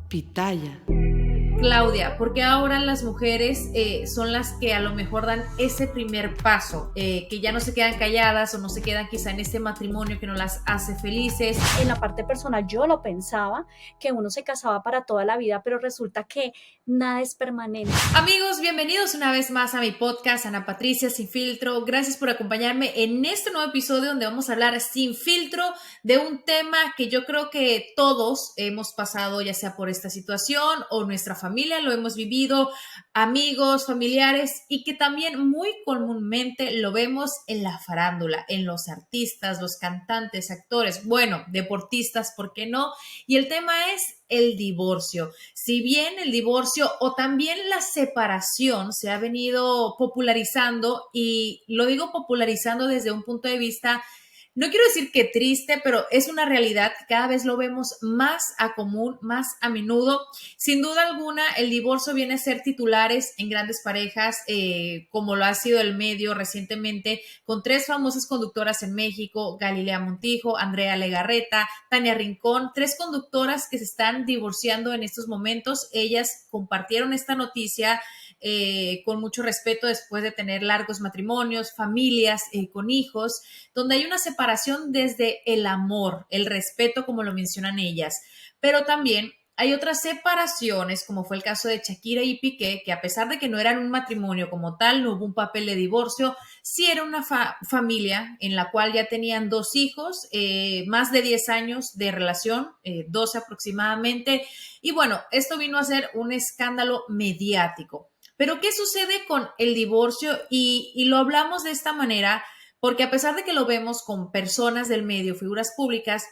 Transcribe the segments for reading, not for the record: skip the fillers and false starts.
Pitaya. Claudia, porque ahora las mujeres son las que a lo mejor dan ese primer paso, que ya no se quedan calladas o no se quedan quizá en este matrimonio que no las hace felices? En la parte personal yo lo pensaba, que uno se casaba para toda la vida, pero resulta que nada es permanente. Amigos, bienvenidos una vez más a mi podcast, Ana Patricia Sin Filtro. Gracias por acompañarme en este nuevo episodio donde vamos a hablar sin filtro de un tema que yo creo que todos hemos pasado, ya sea por esta situación o nuestra familia lo hemos vivido, amigos, familiares, y que también muy comúnmente lo vemos en la farándula, en los artistas, los cantantes, actores, bueno, deportistas, ¿por qué no? Y el tema es el divorcio. Si bien el divorcio o también la separación se ha venido popularizando, y lo digo popularizando desde un punto de vista, no quiero decir que triste, pero es una realidad que cada vez lo vemos más a común, más a menudo. Sin duda alguna, el divorcio viene a ser titulares en grandes parejas, como lo ha sido el medio recientemente, con tres famosas conductoras en México: Galilea Montijo, Andrea Legarreta, Tania Rincón, tres conductoras que se están divorciando en estos momentos. Ellas compartieron esta noticia con mucho respeto después de tener largos matrimonios, familias con hijos, donde hay una separación desde el amor, el respeto, como lo mencionan ellas, pero también hay otras separaciones, como fue el caso de Shakira y Piqué, que a pesar de que no eran un matrimonio como tal, no hubo un papel de divorcio, sí era una familia en la cual ya tenían dos hijos, más de 10 años de relación, 12 aproximadamente, y bueno, esto vino a ser un escándalo mediático. Pero ¿qué sucede con el divorcio? Y lo hablamos de esta manera porque a pesar de que lo vemos con personas del medio, figuras públicas,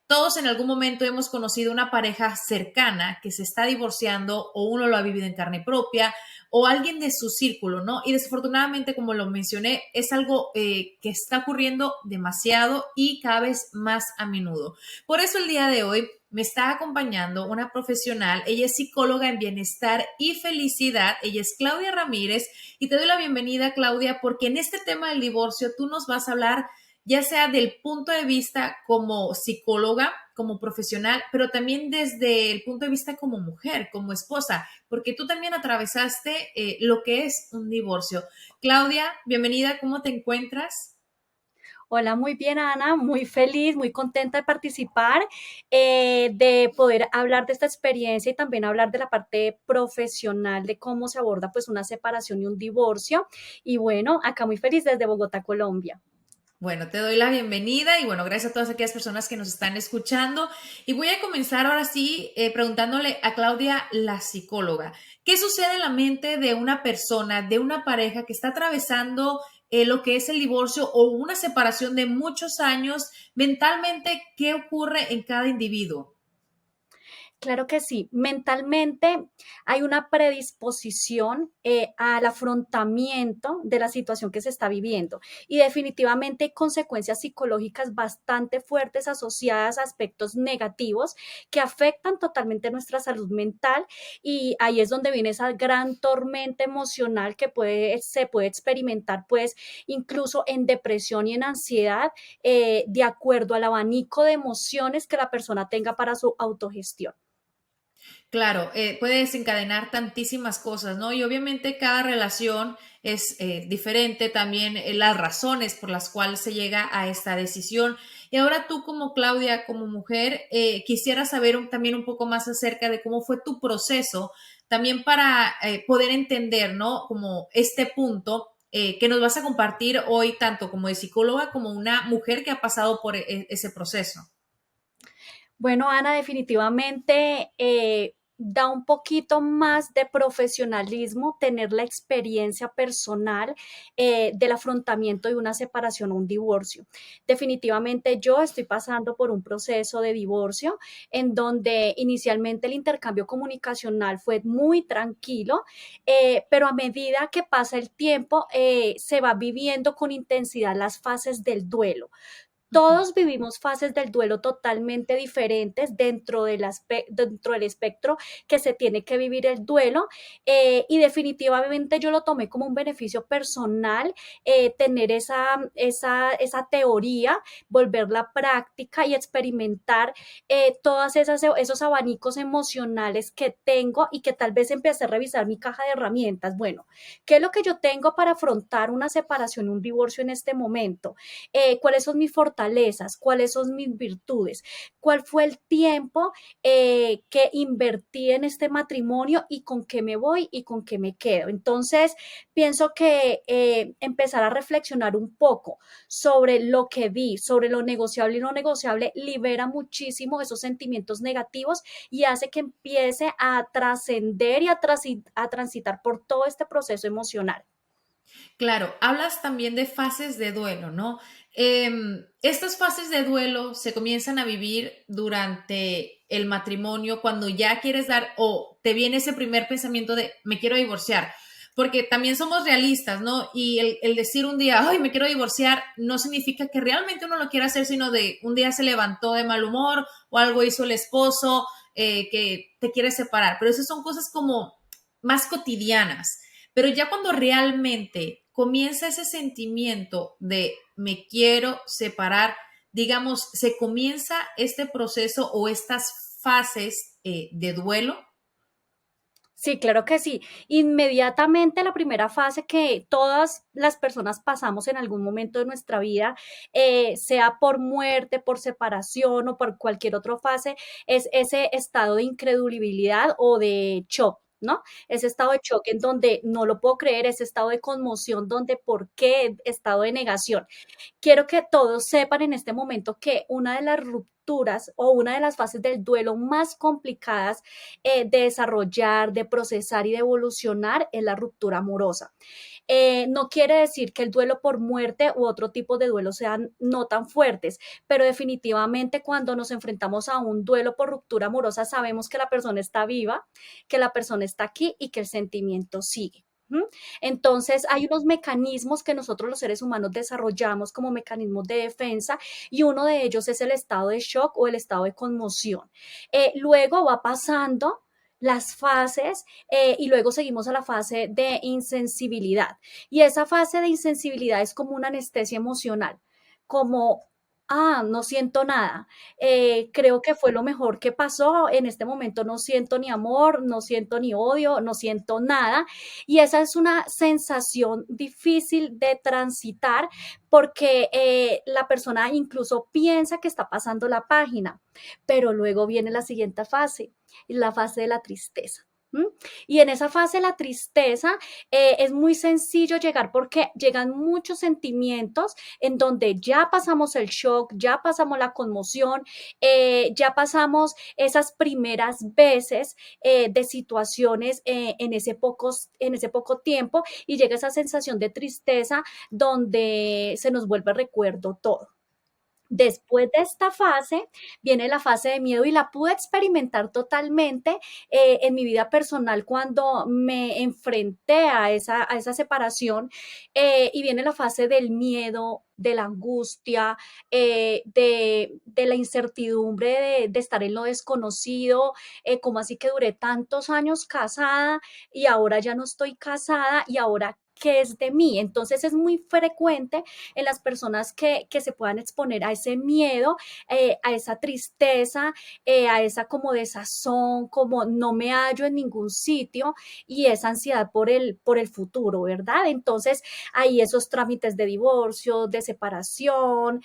todos en algún momento hemos conocido una pareja cercana que se está divorciando, o uno lo ha vivido en carne propia o alguien de su círculo, ¿no? Y desafortunadamente, como lo mencioné, es algo que está ocurriendo demasiado y cada vez más a menudo. Por eso el día de hoy me está acompañando una profesional. Ella es psicóloga en bienestar y felicidad. Ella es Claudia Ramírez, y te doy la bienvenida, Claudia, porque en este tema del divorcio tú nos vas a hablar ya sea del punto de vista como psicóloga, como profesional, pero también desde el punto de vista como mujer, como esposa, porque tú también atravesaste lo que es un divorcio. Claudia, bienvenida, ¿cómo te encuentras? Hola, muy bien, Ana, muy feliz, muy contenta de participar, de poder hablar de esta experiencia y también hablar de la parte profesional de cómo se aborda pues una separación y un divorcio. Y bueno, acá muy feliz desde Bogotá, Colombia. Bueno, te doy la bienvenida y bueno, gracias a todas aquellas personas que nos están escuchando. Y voy a comenzar ahora sí preguntándole a Claudia, la psicóloga, ¿qué sucede en la mente de una persona, de una pareja que está atravesando lo que es el divorcio o una separación de muchos años? Mentalmente, ¿qué ocurre en cada individuo? Claro que sí. Mentalmente hay una predisposición al afrontamiento de la situación que se está viviendo, y definitivamente hay consecuencias psicológicas bastante fuertes asociadas a aspectos negativos que afectan totalmente nuestra salud mental, y ahí es donde viene esa gran tormenta emocional que se puede experimentar pues incluso en depresión y en ansiedad, de acuerdo al abanico de emociones que la persona tenga para su autogestión. Claro, puede desencadenar tantísimas cosas, ¿no? Y obviamente cada relación es diferente, también las razones por las cuales se llega a esta decisión. Y ahora tú como Claudia, como mujer, quisiera saber también un poco más acerca de cómo fue tu proceso, también para poder entender, ¿no? Como este punto que nos vas a compartir hoy, tanto como de psicóloga como una mujer que ha pasado por ese proceso. Bueno, Ana, definitivamente da un poquito más de profesionalismo tener la experiencia personal del afrontamiento de una separación o un divorcio. Definitivamente yo estoy pasando por un proceso de divorcio en donde inicialmente el intercambio comunicacional fue muy tranquilo, pero a medida que pasa el tiempo se va viviendo con intensidad las fases del duelo. Todos vivimos fases del duelo totalmente diferentes dentro del espectro que se tiene que vivir el duelo, y definitivamente yo lo tomé como un beneficio personal, tener esa teoría, volverla práctica y experimentar todas esos abanicos emocionales que tengo y que tal vez empecé a revisar mi caja de herramientas. Bueno, ¿qué es lo que yo tengo para afrontar una separación, un divorcio en este momento? ¿Cuáles son mis fortalezas? ¿Cuáles son mis virtudes? ¿Cuál fue el tiempo que invertí en este matrimonio y con qué me voy y con qué me quedo? Entonces, pienso que empezar a reflexionar un poco sobre lo que vi, sobre lo negociable y no negociable, libera muchísimo esos sentimientos negativos y hace que empiece a trascender y a transitar por todo este proceso emocional. Claro, hablas también de fases de duelo, ¿no? Estas fases de duelo se comienzan a vivir durante el matrimonio, cuando ya quieres dar o te viene ese primer pensamiento de me quiero divorciar, porque también somos realistas, ¿no? Y el decir un día, ay, me quiero divorciar, no significa que realmente uno lo quiera hacer, sino de un día se levantó de mal humor o algo hizo el esposo que te quiere separar, pero esas son cosas como más cotidianas. Pero ya cuando realmente comienza ese sentimiento de me quiero separar, digamos, se comienza este proceso o estas fases de duelo. Sí, claro que sí. Inmediatamente la primera fase que todas las personas pasamos en algún momento de nuestra vida, sea por muerte, por separación o por cualquier otra fase, es ese estado de incredulidad o de shock, ¿no? Ese estado de shock en donde no lo puedo creer, ese estado de conmoción donde por qué, estado de negación. Quiero que todos sepan en este momento que una de las rupturas o una de las fases del duelo más complicadas de desarrollar, de procesar y de evolucionar es la ruptura amorosa. No quiere decir que el duelo por muerte u otro tipo de duelo sean no tan fuertes, pero definitivamente cuando nos enfrentamos a un duelo por ruptura amorosa sabemos que la persona está viva, que la persona está aquí y que el sentimiento sigue. ¿Mm? Entonces, hay unos mecanismos que nosotros los seres humanos desarrollamos como mecanismos de defensa y uno de ellos es el estado de shock o el estado de conmoción. Luego va pasando las fases y luego seguimos a la fase de insensibilidad. Y esa fase de insensibilidad es como una anestesia emocional, como, no siento nada, creo que fue lo mejor que pasó, en este momento no siento ni amor, no siento ni odio, no siento nada. Y esa es una sensación difícil de transitar porque la persona incluso piensa que está pasando la página, pero luego viene la siguiente fase, la fase de la tristeza. ¿Mm? Y en esa fase de la tristeza es muy sencillo llegar porque llegan muchos sentimientos en donde ya pasamos el shock, ya pasamos la conmoción, ya pasamos esas primeras veces de situaciones en ese poco tiempo y llega esa sensación de tristeza donde se nos vuelve recuerdo todo. Después de esta fase viene la fase de miedo y la pude experimentar totalmente en mi vida personal cuando me enfrenté a esa separación y viene la fase del miedo, de la angustia, de la incertidumbre de estar en lo desconocido, como así que duré tantos años casada y ahora ya no estoy casada y ahora qué es de mí. Entonces es muy frecuente en las personas que se puedan exponer a ese miedo, a esa tristeza, a esa como desazón, como no me hallo en ningún sitio y esa ansiedad por el futuro, ¿verdad? Entonces, ahí esos trámites de divorcio, de separación,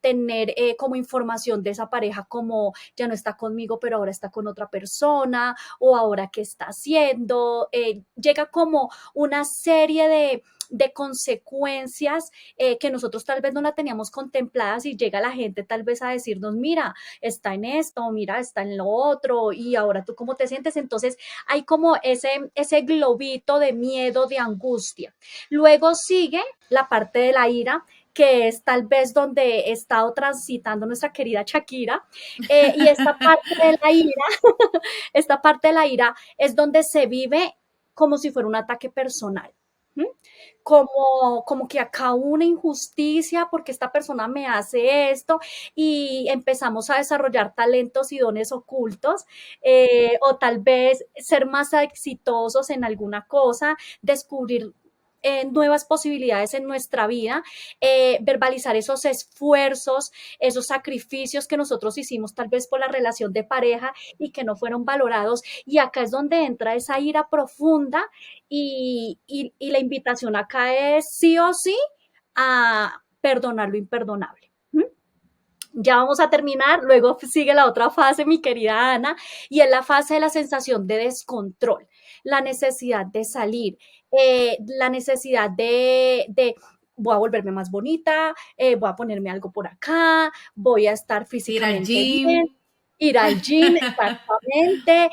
tener como información de esa pareja como ya no está conmigo, pero ahora está con otra persona o ahora qué está haciendo. Llega como una serie de consecuencias que nosotros tal vez no la teníamos contempladas y llega la gente tal vez a decirnos, mira, está en esto, mira, está en lo otro y ahora tú cómo te sientes. Entonces hay como ese globito de miedo, de angustia. Luego sigue la parte de la ira, que es tal vez donde he estado transitando nuestra querida Shakira, y esta parte de la ira, esta parte de la ira es donde se vive como si fuera un ataque personal. ¿m? Como que acá hubo una injusticia porque esta persona me hace esto y empezamos a desarrollar talentos y dones ocultos, o tal vez ser más exitosos en alguna cosa, descubrir nuevas posibilidades en nuestra vida, verbalizar esos esfuerzos, esos sacrificios que nosotros hicimos tal vez por la relación de pareja y que no fueron valorados. Y acá es donde entra esa ira profunda y la invitación acá es sí o sí a perdonar lo imperdonable. ¿Mm? Ya vamos a terminar, luego sigue la otra fase, mi querida Ana, y es la fase de la sensación de descontrol, la necesidad de salir, la necesidad de voy a volverme más bonita, voy a ponerme algo por acá, voy a estar Ir al físicamente bien, gym. ir al gym, exactamente.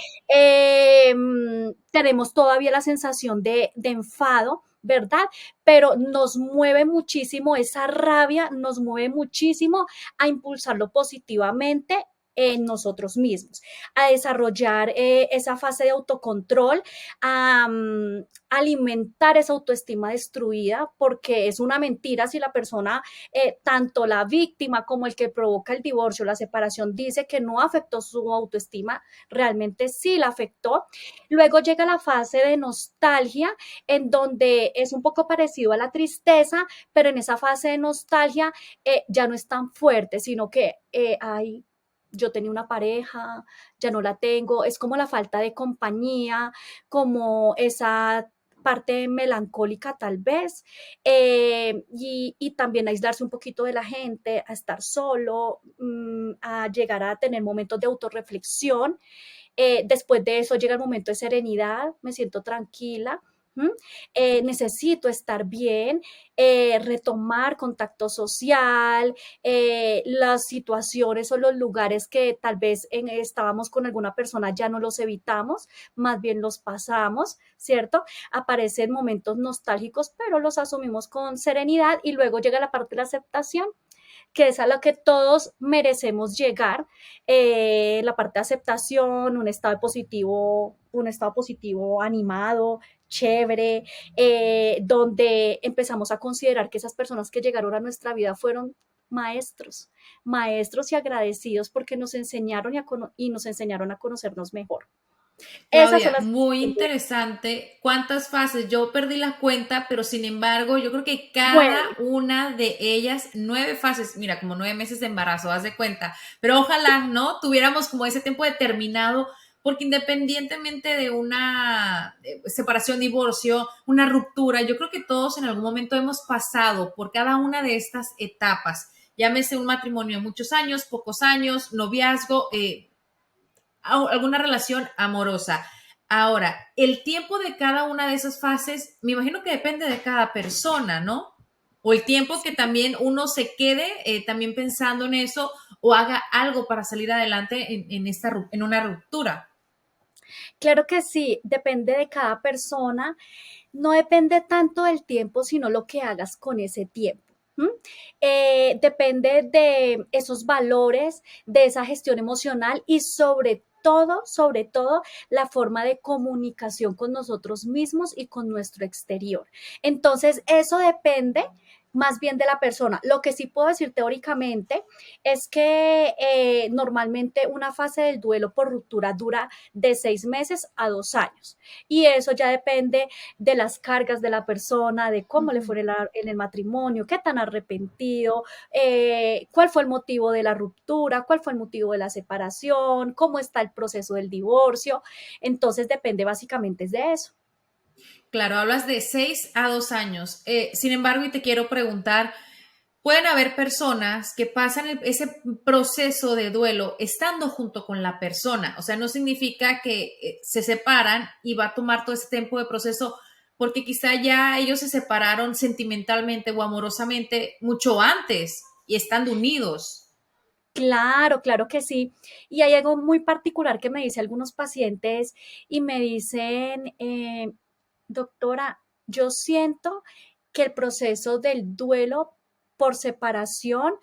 Tenemos todavía la sensación de enfado, ¿verdad? Pero nos mueve muchísimo esa rabia, nos mueve muchísimo a impulsarlo positivamente en nosotros mismos, a desarrollar esa fase de autocontrol, a alimentar esa autoestima destruida, porque es una mentira si la persona, tanto la víctima como el que provoca el divorcio, la separación, dice que no afectó su autoestima, realmente sí la afectó. Luego llega la fase de nostalgia, en donde es un poco parecido a la tristeza, pero en esa fase de nostalgia ya no es tan fuerte, sino que hay yo tenía una pareja, ya no la tengo, es como la falta de compañía, como esa parte melancólica tal vez, y también aislarse un poquito de la gente, a estar solo, a llegar a tener momentos de autorreflexión. Después de eso llega el momento de serenidad, me siento tranquila. Necesito estar bien, retomar contacto social, las situaciones o los lugares que tal vez estábamos con alguna persona ya no los evitamos, más bien los pasamos, ¿cierto? Aparecen momentos nostálgicos, pero los asumimos con serenidad y luego llega la parte de la aceptación, que es a lo que todos merecemos llegar, la parte de aceptación, un estado positivo animado, chévere, donde empezamos a considerar que esas personas que llegaron a nuestra vida fueron maestros, maestros y agradecidos porque nos enseñaron y nos enseñaron a conocernos mejor. Esas son Claudia, las... muy interesante. ¿Cuántas fases? Yo perdí la cuenta, pero sin embargo, yo creo que cada Nueve. una de ellas, 9 fases, mira, como 9 meses de embarazo, haz de cuenta. Pero ojalá, ¿no? Tuviéramos como ese tiempo determinado, porque independientemente de una separación, divorcio, una ruptura, yo creo que todos en algún momento hemos pasado por cada una de estas etapas. Llámese un matrimonio de muchos años, pocos años, noviazgo, alguna relación amorosa. Ahora, el tiempo de cada una de esas fases, me imagino que depende de cada persona, ¿no? O el tiempo que también uno se quede también pensando en eso o haga algo para salir adelante en una ruptura. Claro que sí, depende de cada persona. No depende tanto del tiempo, sino lo que hagas con ese tiempo. ¿M? Depende de esos valores, de esa gestión emocional y sobre todo, la forma de comunicación con nosotros mismos y con nuestro exterior. Entonces, eso depende más bien de la persona. Lo que sí puedo decir teóricamente es que normalmente una fase del duelo por ruptura dura de 6 meses a 2 años. Y eso ya depende de las cargas de la persona, de cómo le fue en el matrimonio, qué tan arrepentido, cuál fue el motivo de la ruptura, cuál fue el motivo de la separación, cómo está el proceso del divorcio. Entonces depende básicamente de eso. Claro, hablas de 6 a 2 años. Sin embargo, y te quiero preguntar, pueden haber personas que pasan ese proceso de duelo estando junto con la persona. O sea, no significa que se separan y va a tomar todo ese tiempo de proceso porque quizá ya ellos se separaron sentimentalmente o amorosamente mucho antes y estando unidos. Claro, claro que sí. Y hay algo muy particular que me dice algunos pacientes y me dicen, doctora, yo siento que el proceso del duelo por separación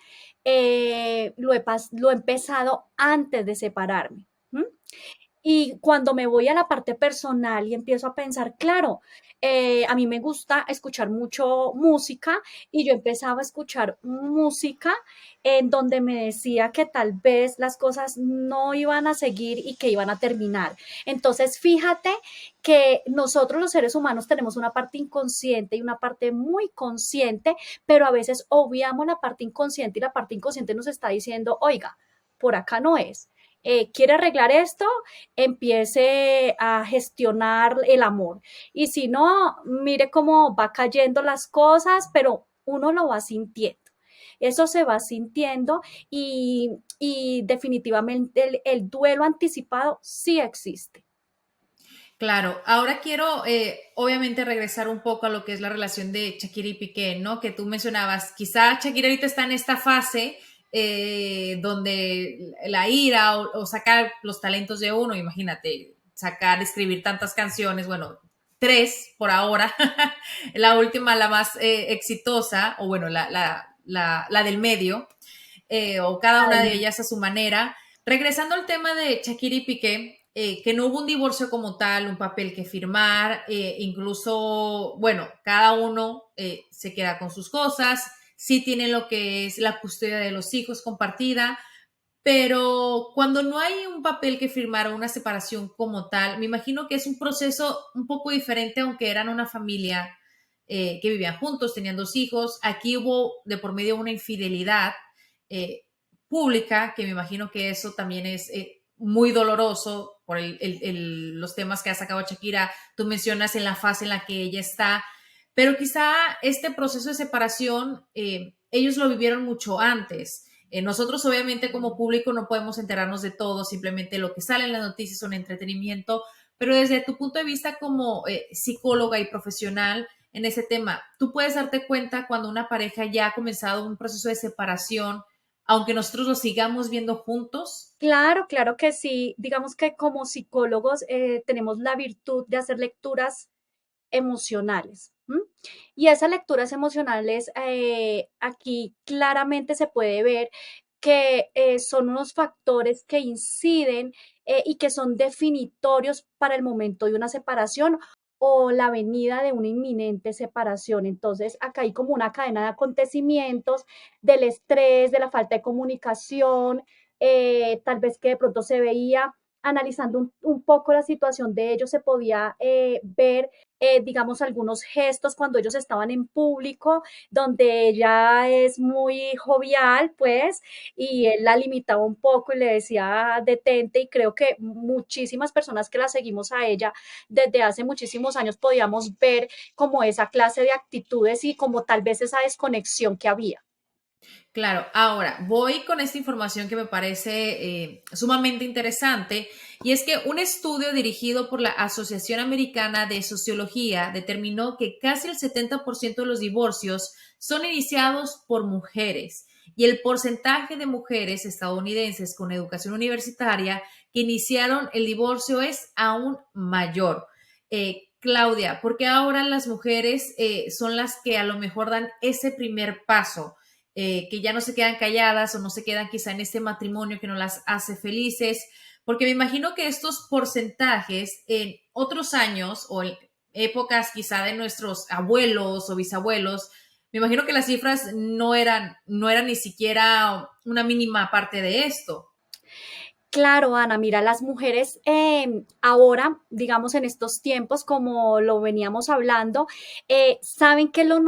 lo he empezado antes de separarme. ¿M? Y cuando me voy a la parte personal y empiezo a pensar, claro, a mí me gusta escuchar mucho música y yo empezaba a escuchar música en donde me decía que tal vez las cosas no iban a seguir y que iban a terminar. Entonces, fíjate que nosotros los seres humanos tenemos una parte inconsciente y una parte muy consciente, pero a veces obviamos la parte inconsciente y la parte inconsciente nos está diciendo, oiga, por acá no es. ¿Quiere arreglar esto? Empiece a gestionar el amor. Y si no, mire cómo va cayendo las cosas, pero uno lo va sintiendo. Eso se va sintiendo y definitivamente el duelo anticipado sí existe. Claro, ahora quiero obviamente regresar un poco a lo que es la relación de Shakira y Piqué, ¿no? Que tú mencionabas, quizá Shakira ahorita está en esta fase donde la ira o sacar los talentos de uno, imagínate, sacar, escribir tantas canciones, bueno, tres por ahora, la última, la más exitosa, o bueno, la del medio, o cada una de ellas a su manera. Regresando al tema de Shakira y Piqué, que no hubo un divorcio como tal, un papel que firmar, incluso, bueno, cada uno se queda con sus cosas, sí tienen lo que es la custodia de los hijos compartida, pero cuando no hay un papel que firmar o una separación como tal, me imagino que es un proceso un poco diferente, aunque eran una familia que vivían juntos, tenían dos hijos. Aquí hubo de por medio una infidelidad eh, pública, que me imagino que eso también es muy doloroso por los temas que ha sacado Shakira. Tú mencionas en la fase en la que ella está, pero quizá este proceso de separación ellos lo vivieron mucho antes. Nosotros obviamente como público no podemos enterarnos de todo, simplemente lo que sale en las noticias son entretenimiento, pero desde tu punto de vista como psicóloga y profesional en ese tema, tú puedes darte cuenta cuando una pareja ya ha comenzado un proceso de separación, aunque nosotros lo sigamos viendo juntos. Claro, claro que sí. Digamos que como psicólogos tenemos la virtud de hacer lecturas emocionales. ¿M? Y esas lecturas emocionales, aquí claramente se puede ver que son unos factores que inciden y que son definitorios para el momento de una separación o la venida de una inminente separación. Entonces, acá hay como una cadena de acontecimientos, del estrés, de la falta de comunicación, tal vez que de pronto se veía analizando un poco la situación de ellos, se podía ver digamos, algunos gestos cuando ellos estaban en público, donde ella es muy jovial, pues, y él la limitaba un poco y le decía detente, y creo que muchísimas personas que la seguimos a ella desde hace muchísimos años podíamos ver como esa clase de actitudes y como tal vez esa desconexión que había. Claro, ahora voy con esta información que me parece sumamente interesante y es que un estudio dirigido por la Asociación Americana de Sociología determinó que casi el 70% de los divorcios son iniciados por mujeres y el porcentaje de mujeres estadounidenses con educación universitaria que iniciaron el divorcio es aún mayor. Claudia, porque ahora las mujeres son las que a lo mejor dan ese primer paso, que ya no se quedan calladas o no se quedan quizá en este matrimonio que no las hace felices, porque me imagino que estos porcentajes en otros años o en épocas quizá de nuestros abuelos o bisabuelos, me imagino que las cifras no eran ni siquiera una mínima parte de esto. Claro, Ana, mira, las mujeres ahora, digamos en estos tiempos, como lo veníamos hablando, saben que lo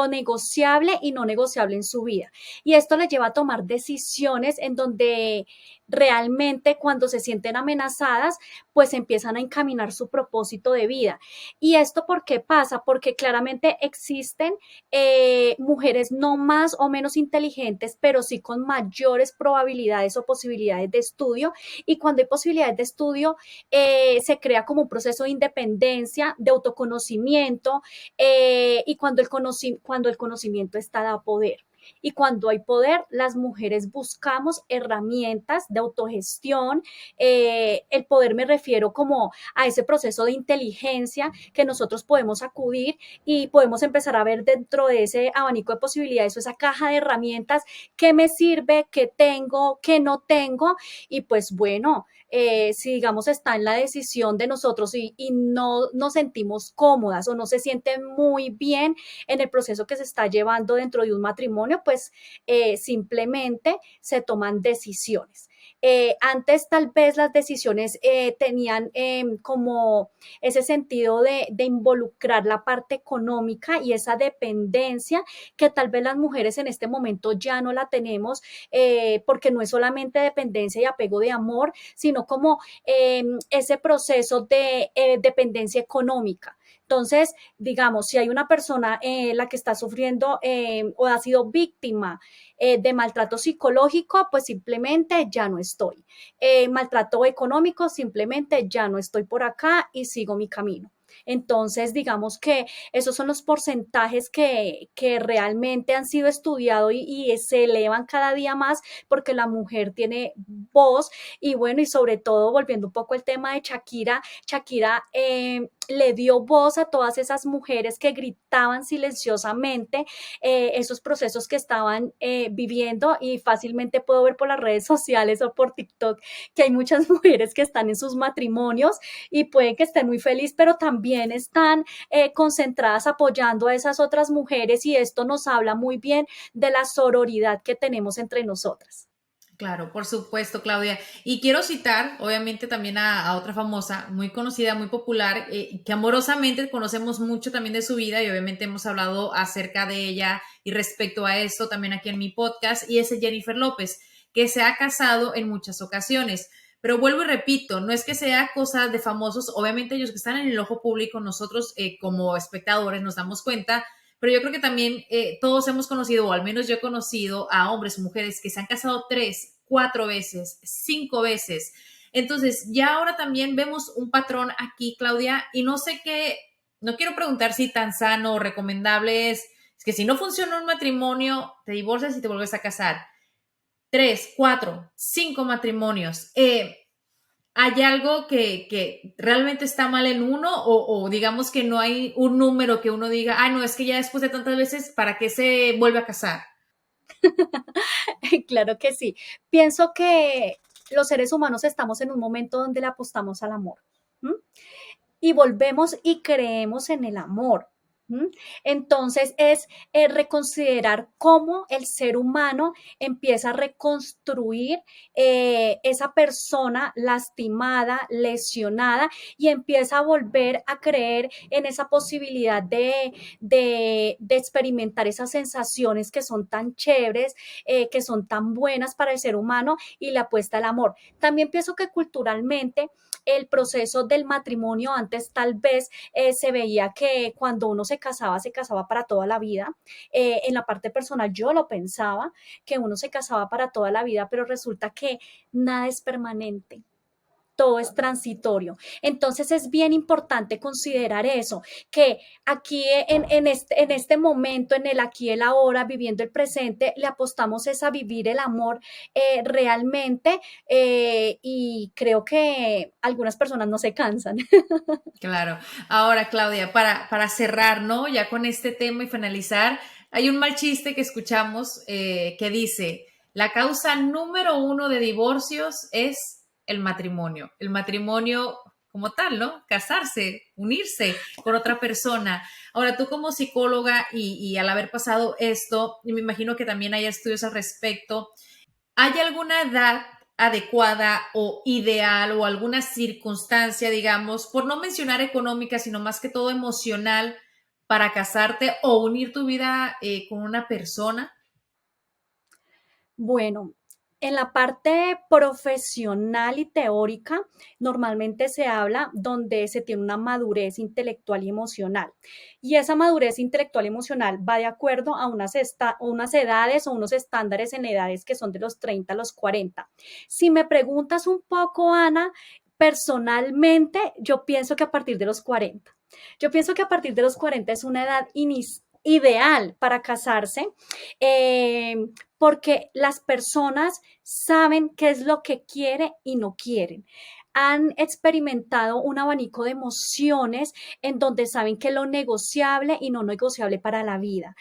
negociable y no negociable en su vida. Y esto les lleva a tomar decisiones en donde realmente cuando se sienten amenazadas, pues empiezan a encaminar su propósito de vida. ¿Y esto por qué pasa? Porque claramente existen mujeres no más o menos inteligentes, pero sí con mayores probabilidades o posibilidades de estudio, y cuando hay posibilidades de estudio, se crea como un proceso de independencia, de autoconocimiento, y cuando el conocimiento está da poder. Y cuando hay poder, las mujeres buscamos herramientas de autogestión. El poder me refiero como a ese proceso de inteligencia que nosotros podemos acudir y podemos empezar a ver dentro de ese abanico de posibilidades o esa caja de herramientas qué me sirve, qué tengo, qué no tengo. Y pues bueno, si digamos está en la decisión de nosotros y no nos sentimos cómodas o no se sienten muy bien en el proceso que se está llevando dentro de un matrimonio, pues simplemente se toman decisiones. Antes tal vez las decisiones tenían como ese sentido de involucrar la parte económica y esa dependencia que tal vez las mujeres en este momento ya no la tenemos, porque no es solamente dependencia y apego de amor, sino como ese proceso de dependencia económica. Entonces, digamos, si hay una persona la que está sufriendo o ha sido víctima de maltrato psicológico, pues simplemente ya no estoy. Maltrato económico, simplemente ya no estoy por acá y sigo mi camino. Entonces, digamos que esos son los porcentajes que realmente han sido estudiados y se elevan cada día más porque la mujer tiene voz. Y bueno, y sobre todo, volviendo un poco al tema de Shakira, Shakira le dio voz a todas esas mujeres que gritaban silenciosamente esos procesos que estaban viviendo, y fácilmente puedo ver por las redes sociales o por TikTok que hay muchas mujeres que están en sus matrimonios y pueden que estén muy felices, pero también están concentradas apoyando a esas otras mujeres, y esto nos habla muy bien de la sororidad que tenemos entre nosotras. Claro, por supuesto, Claudia. Y quiero citar, obviamente, también a otra famosa, muy conocida, muy popular, que amorosamente conocemos mucho también de su vida y obviamente hemos hablado acerca de ella y respecto a eso también aquí en mi podcast, y es Jennifer López, que se ha casado en muchas ocasiones. Pero vuelvo y repito, no es que sea cosa de famosos, obviamente ellos que están en el ojo público, nosotros como espectadores nos damos cuenta, pero yo creo que también todos hemos conocido, o al menos yo he conocido a hombres o mujeres que se han casado 3, 4 veces, 5 veces. Entonces, ya ahora también vemos un patrón aquí, Claudia, y no sé qué, no quiero preguntar si tan sano o recomendable es que si no funciona un matrimonio, te divorcias y te vuelves a casar. 3, 4, 5 matrimonios. ¿Hay algo que realmente está mal en uno o digamos que no hay un número que uno diga, ah, no, es que ya después de tantas veces, ¿para qué se vuelve a casar? Claro que sí. Pienso que los seres humanos estamos en un momento donde le apostamos al amor. ¿M? Y volvemos y creemos en el amor. ¿M? Entonces es reconsiderar cómo el ser humano empieza a reconstruir esa persona lastimada, lesionada, y empieza a volver a creer en esa posibilidad de experimentar esas sensaciones que son tan chéveres, que son tan buenas para el ser humano, y le apuesta al amor. También pienso que culturalmente el proceso del matrimonio antes tal vez se veía que cuando uno se casaba para toda la vida. En la parte personal yo lo pensaba, que uno se casaba para toda la vida, pero resulta que nada es permanente. Todo es transitorio. Entonces es bien importante considerar eso, que aquí en este momento, en el aquí y el ahora, viviendo el presente, le apostamos es a vivir el amor realmente, y creo que algunas personas no se cansan. Claro. Ahora, Claudia, para cerrar, ¿no? Ya con este tema y finalizar, hay un mal chiste que escuchamos que dice, la causa número uno de divorcios es el matrimonio. El matrimonio como tal, ¿no? Casarse, unirse con otra persona. Ahora, tú como psicóloga y al haber pasado esto, y me imagino que también hay estudios al respecto, ¿hay alguna edad adecuada o ideal o alguna circunstancia, digamos, por no mencionar económica, sino más que todo emocional, para casarte o unir tu vida con una persona? Bueno, en la parte profesional y teórica, normalmente se habla donde se tiene una madurez intelectual y emocional. Y esa madurez intelectual y emocional va de acuerdo a unas edades o unos estándares en edades que son de los 30 a los 40. Si me preguntas un poco, Ana, personalmente, yo pienso que a partir de los 40. Yo pienso que a partir de los 40 es una edad ideal para casarse, porque las personas saben qué es lo que quiere y no quieren. Han experimentado un abanico de emociones en donde saben que lo negociable y no negociable para la vida.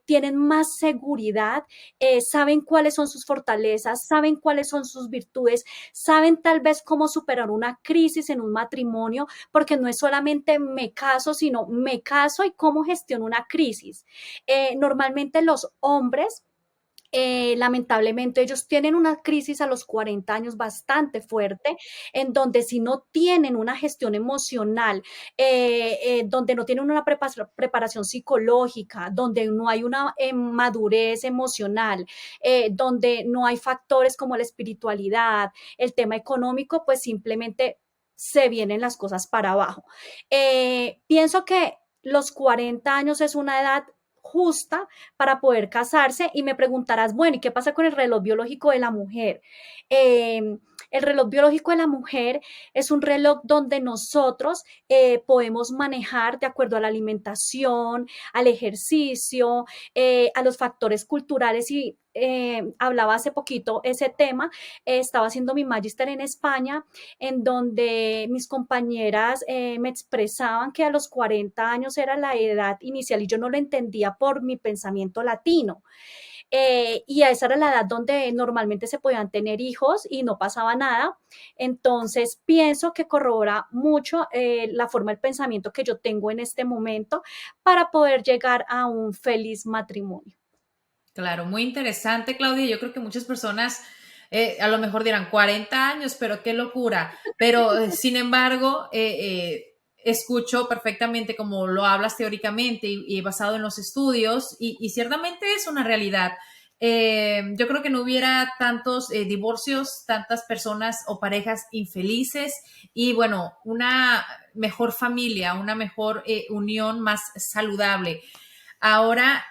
Tienen más seguridad, saben cuáles son sus fortalezas, saben cuáles son sus virtudes, saben tal vez cómo superar una crisis en un matrimonio, porque no es solamente me caso, sino me caso y cómo gestiono una crisis. Normalmente los hombres lamentablemente ellos tienen una crisis a los 40 años bastante fuerte, en donde si no tienen una gestión emocional, donde no tienen una preparación psicológica, donde no hay una madurez emocional, donde no hay factores como la espiritualidad, el tema económico, pues simplemente se vienen las cosas para abajo. Pienso que los 40 años es una edad justa para poder casarse y me preguntarás, bueno, ¿y qué pasa con el reloj biológico de la mujer? El reloj biológico de la mujer es un reloj donde nosotros podemos manejar de acuerdo a la alimentación, al ejercicio, a los factores culturales y hablaba hace poquito ese tema, estaba haciendo mi magíster en España, en donde mis compañeras me expresaban que a los 40 años era la edad inicial y yo no lo entendía por mi pensamiento latino. Y a esa era la edad donde normalmente se podían tener hijos y no pasaba nada. Entonces, pienso que corrobora mucho la forma del pensamiento que yo tengo en este momento para poder llegar a un feliz matrimonio. Claro, muy interesante, Claudia. Yo creo que muchas personas a lo mejor dirán 40 años, pero qué locura. Pero sin embargo, escucho perfectamente como lo hablas teóricamente y basado en los estudios y ciertamente es una realidad. Yo creo que no hubiera tantos divorcios, tantas personas o parejas infelices y bueno, una mejor familia, una mejor unión más saludable. Ahora,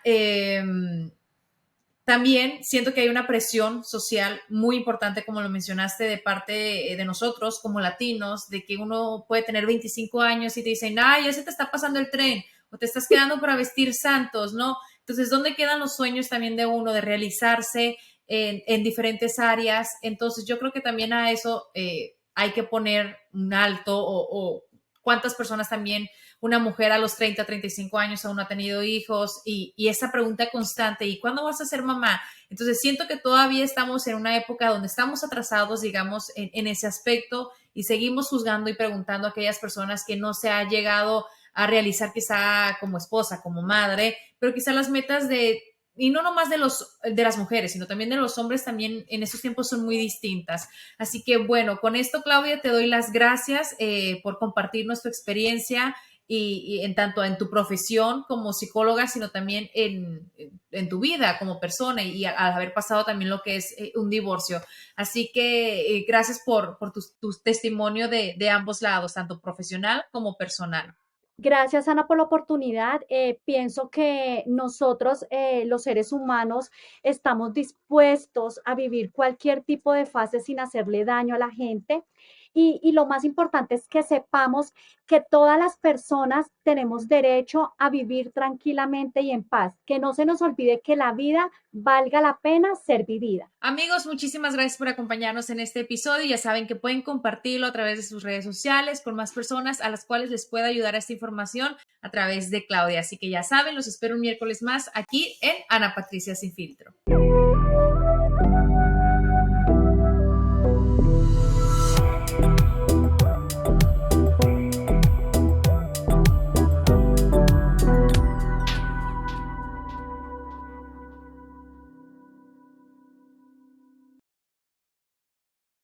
también siento que hay una presión social muy importante, como lo mencionaste, de parte de nosotros como latinos, de que uno puede tener 25 años y te dicen, ay, ya se te está pasando el tren o te estás quedando para vestir santos, ¿no? Entonces, ¿dónde quedan los sueños también de uno de realizarse en diferentes áreas? Entonces, yo creo que también a eso hay que poner un alto o cuántas personas también una mujer a los 30, 35 años aún no ha tenido hijos y esa pregunta constante, ¿y cuándo vas a ser mamá? Entonces siento que todavía estamos en una época donde estamos atrasados, digamos, en ese aspecto y seguimos juzgando y preguntando a aquellas personas que no se ha llegado a realizar quizá como esposa, como madre, pero quizá las metas y no nomás de las mujeres, sino también de los hombres también en estos tiempos son muy distintas. Así que bueno, con esto, Claudia, te doy las gracias por compartirnos tu experiencia y en tanto en tu profesión como psicóloga, sino también en tu vida como persona y al haber pasado también lo que es un divorcio. Así que gracias por tu testimonio de ambos lados, tanto profesional como personal. Gracias, Ana, por la oportunidad. Pienso que nosotros, los seres humanos, estamos dispuestos a vivir cualquier tipo de fase sin hacerle daño a la gente. Y lo más importante es que sepamos que todas las personas tenemos derecho a vivir tranquilamente y en paz. Que no se nos olvide que la vida valga la pena ser vivida. Amigos, muchísimas gracias por acompañarnos en este episodio. Ya saben que pueden compartirlo a través de sus redes sociales con más personas a las cuales les pueda ayudar esta información a través de Claudia. Así que ya saben, los espero un miércoles más aquí en Ana Patricia Sin Filtro.